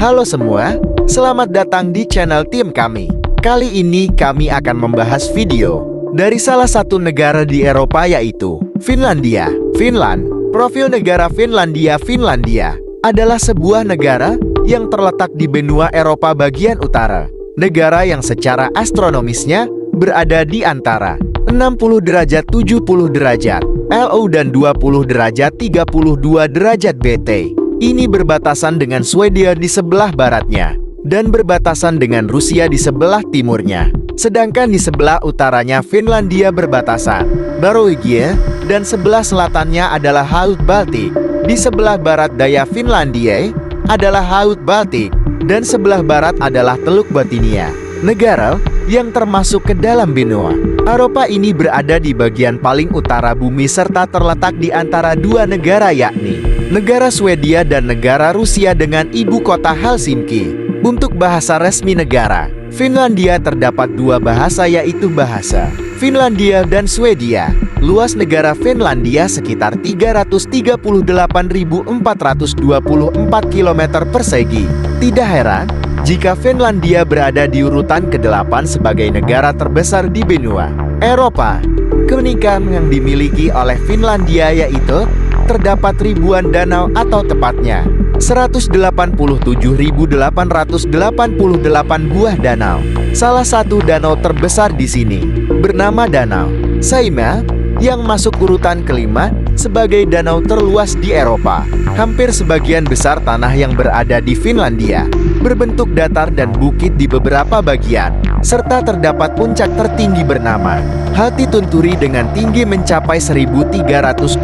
Halo semua, selamat datang di channel tim kami. Kali ini kami akan membahas video dari salah satu negara di Eropa yaitu Finlandia. Finland, profil negara Finlandia. Finlandia adalah sebuah negara yang terletak di benua Eropa bagian utara. Negara yang secara astronomisnya berada di antara 60 derajat 70 derajat LO dan 20 derajat 32 derajat BT. Ini berbatasan dengan Swedia di sebelah baratnya dan berbatasan dengan Rusia di sebelah timurnya. Sedangkan di sebelah utaranya Finlandia berbatasan Norwegia dan sebelah selatannya adalah Laut Baltik. Di sebelah barat daya Finlandia adalah Laut Baltik dan sebelah barat adalah Teluk Bothnia. Negara yang termasuk ke dalam benua Eropa ini berada di bagian paling utara bumi serta terletak di antara dua negara yakni negara Swedia dan negara Rusia dengan ibu kota Helsinki. Untuk bahasa resmi negara Finlandia terdapat dua bahasa yaitu bahasa Finlandia dan Swedia. Luas negara Finlandia sekitar 338.424 km persegi. Tidak heran jika Finlandia berada di urutan ke-8 sebagai negara terbesar di benua Eropa. Keunikan yang dimiliki oleh Finlandia yaitu terdapat ribuan danau atau tepatnya 187.888 buah danau. Salah satu danau terbesar di sini bernama Danau Saimaa yang masuk urutan kelima sebagai danau terluas di Eropa. Hampir sebagian besar tanah yang berada di Finlandia berbentuk datar dan bukit di beberapa bagian, serta terdapat puncak tertinggi bernama Hatitunturi dengan tinggi mencapai 1.328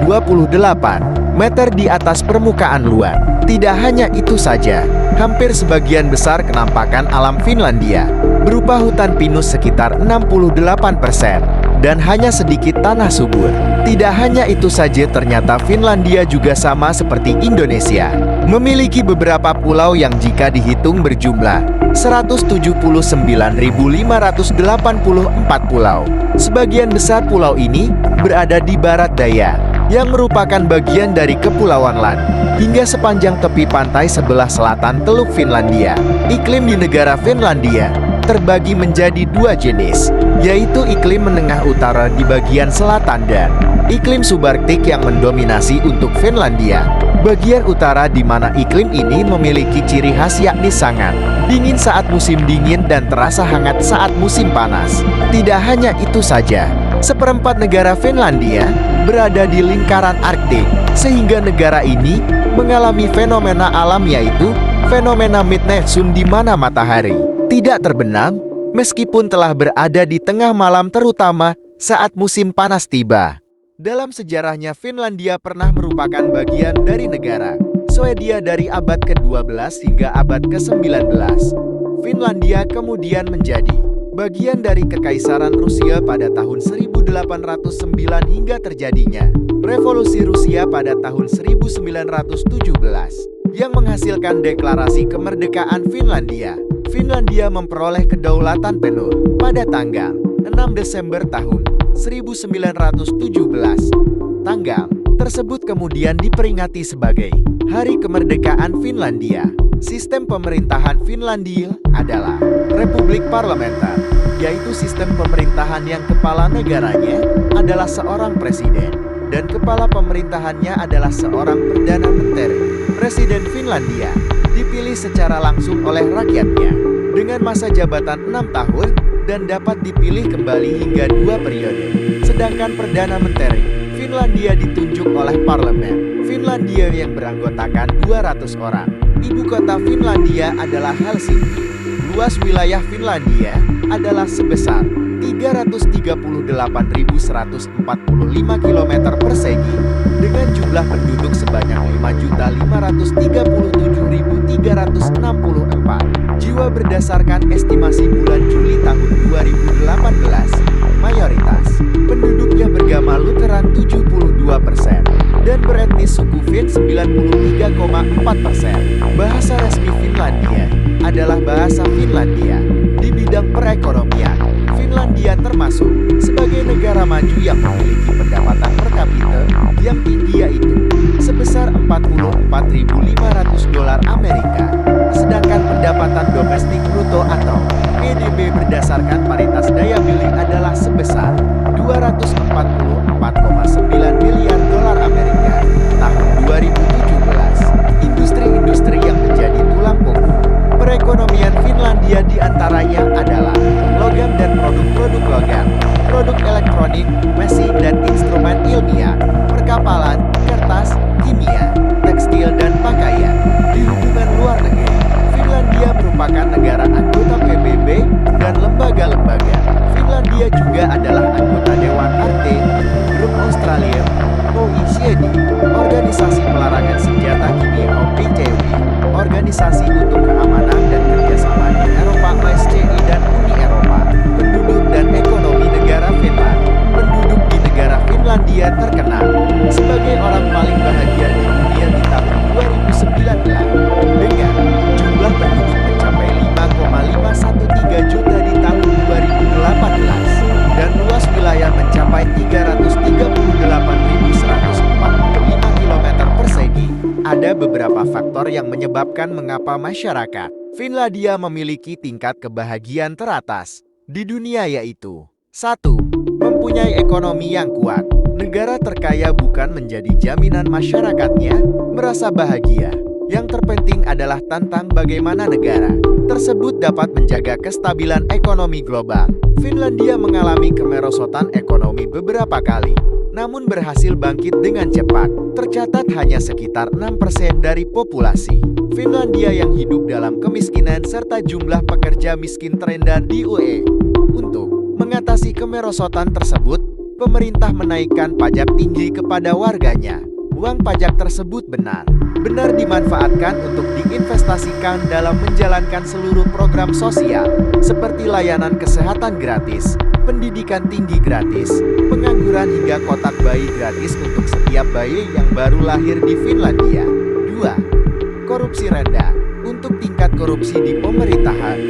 meter di atas permukaan luar. Tidak hanya itu saja, hampir sebagian besar kenampakan alam Finlandia berupa hutan pinus sekitar 68% dan hanya sedikit tanah subur. Tidak hanya itu saja, ternyata Finlandia juga sama seperti Indonesia, memiliki beberapa pulau yang jika dihitung berjumlah 179.584 pulau. Sebagian besar pulau ini berada di barat daya, yang merupakan bagian dari Kepulauan Lan, hingga sepanjang tepi pantai sebelah selatan Teluk Finlandia. Iklim di negara Finlandia terbagi menjadi dua jenis, yaitu iklim menengah utara di bagian selatan dan iklim subarktik yang mendominasi untuk Finlandia bagian utara, di mana iklim ini memiliki ciri khas yakni sangat dingin saat musim dingin dan terasa hangat saat musim panas. Tidak hanya itu saja, seperempat negara Finlandia berada di lingkaran Arktik, sehingga negara ini mengalami fenomena alam yaitu fenomena midnight sun, di mana matahari tidak terbenam meskipun telah berada di tengah malam, terutama saat musim panas tiba. Dalam sejarahnya Finlandia pernah merupakan bagian dari negara Swedia dari abad ke-12 hingga abad ke-19. Finlandia kemudian menjadi bagian dari Kekaisaran Rusia pada tahun 1809 hingga terjadinya Revolusi Rusia pada tahun 1917 yang menghasilkan deklarasi kemerdekaan Finlandia. Finlandia memperoleh kedaulatan penuh pada tanggal 6 Desember tahun 1917. Tanggal tersebut kemudian diperingati sebagai Hari Kemerdekaan Finlandia. Sistem pemerintahan Finlandia adalah Republik Parlementer, yaitu sistem pemerintahan yang kepala negaranya adalah seorang presiden dan kepala pemerintahannya adalah seorang perdana menteri. Presiden Finlandia dipilih secara langsung oleh rakyatnya dengan masa jabatan 6 tahun dan dapat dipilih kembali hingga 2 periode. Sedangkan Perdana Menteri Finlandia ditunjuk oleh Parlemen Finlandia yang beranggotakan 200 orang. Ibu kota Finlandia adalah Helsinki. Luas wilayah Finlandia adalah sebesar 338.145 km persegi dengan jumlah penduduk sebanyak 5.537.364 jiwa berdasarkan estimasi bulan Juli tahun 2018. Mayoritas penduduknya beragama Lutheran 72% dan beretnis suku Finn 93,4%. Bahasa resmi Finlandia adalah bahasa Finlandia. Di bidang perekonomian, Finlandia termasuk sebagai negara maju yang memiliki pendapatan per kapita yang tinggi yaitu sebesar $44.500 Amerika. Sedangkan untuk Keamanan dan Kerjasama di Eropa (OSCE) dan Uni Eropa. Penduduk dan ekonomi negara Finland. Penduduk di negara Finlandia terkenal sebagai orang paling bahagia di dunia di tahun 2019 dengan jumlah penduduk mencapai 5,513 juta di tahun 2018 dan luas wilayah mencapai 338.145 km persegi. Ada beberapa faktor yang menyebabkan mengapa masyarakat Finlandia memiliki tingkat kebahagiaan teratas di dunia, yaitu 1. Mempunyai ekonomi yang kuat. Negara terkaya bukan menjadi jaminan masyarakatnya merasa bahagia. Yang terpenting adalah tentang bagaimana negara tersebut dapat menjaga kestabilan ekonomi global. Finlandia mengalami kemerosotan ekonomi beberapa kali, namun berhasil bangkit dengan cepat. Tercatat hanya sekitar 6% dari populasi Finlandia yang hidup dalam kemiskinan serta jumlah pekerja miskin terendah di UE. Untuk mengatasi kemerosotan tersebut, pemerintah menaikkan pajak tinggi kepada warganya. Uang pajak tersebut benar-benar dimanfaatkan untuk diinvestasikan dalam menjalankan seluruh program sosial, seperti layanan kesehatan gratis, pendidikan tinggi gratis, pengangguran hingga kotak bayi gratis untuk setiap bayi yang baru lahir di Finlandia. 2. Korupsi rendah. Untuk tingkat korupsi di pemerintahan,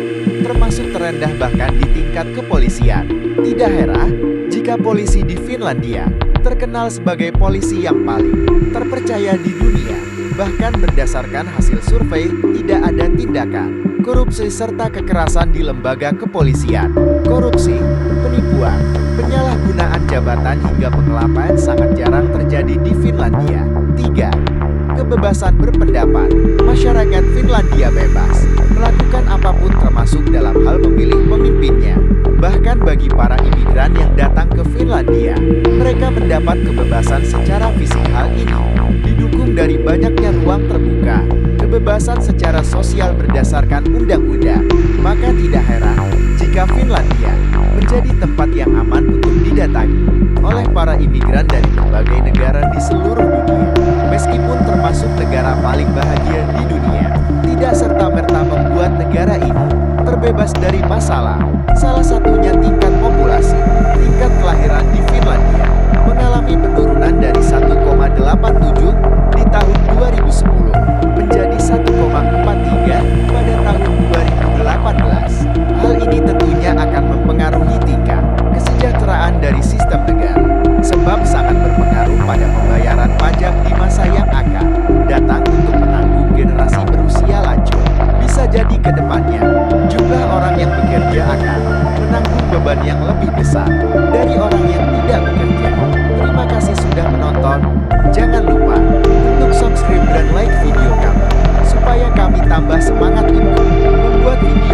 termasuk terendah bahkan di tingkat kepolisian. Tidak heran jika polisi di Finlandia terkenal sebagai polisi yang paling terpercaya di dunia. Bahkan berdasarkan hasil survei, tidak ada tindakan korupsi serta kekerasan di lembaga kepolisian. Korupsi, penipuan, penyalahgunaan jabatan hingga penggelapan sangat jarang terjadi di Finlandia. 3. Kebebasan berpendapat. Masyarakat Finlandia bebas melakukan apapun termasuk dalam hal memilih pemimpinnya. Bahkan bagi para imigran yang datang ke Finlandia, mereka mendapat kebebasan secara fisik. Hal ini didukung dari banyaknya ruang terbuka, kebebasan secara sosial berdasarkan undang-undang. Maka tidak heran jika Finlandia menjadi tempat yang aman untuk didatangi oleh para imigran dari berbagai negara di seluruh dunia. Meskipun termasuk negara paling bahagia di dunia, tidak serta-merta membuat negara ini terbebas dari masalah. Salah satunya tingkat populasi. Tingkat kelahiran di Finlandia mengalami penurunan dari 1,87 di tahun 2010 menjadi 1,43 pada tahun 2018. Hal ini tentunya akan mempengaruhi tingkat kesejahteraan dari sistem negara, sebab sangat berpengaruh pada pembayaran pajak di masa yang akan datang untuk menanggung generasi berusia lanjut. Bisa jadi ke depannya, jumlah orang yang bekerja akan menanggung beban yang lebih besar dari orang yang tidak bekerja. Terima kasih sudah menonton. Jangan lupa untuk subscribe dan like video kami, supaya kami tambah semangat untuk membuat video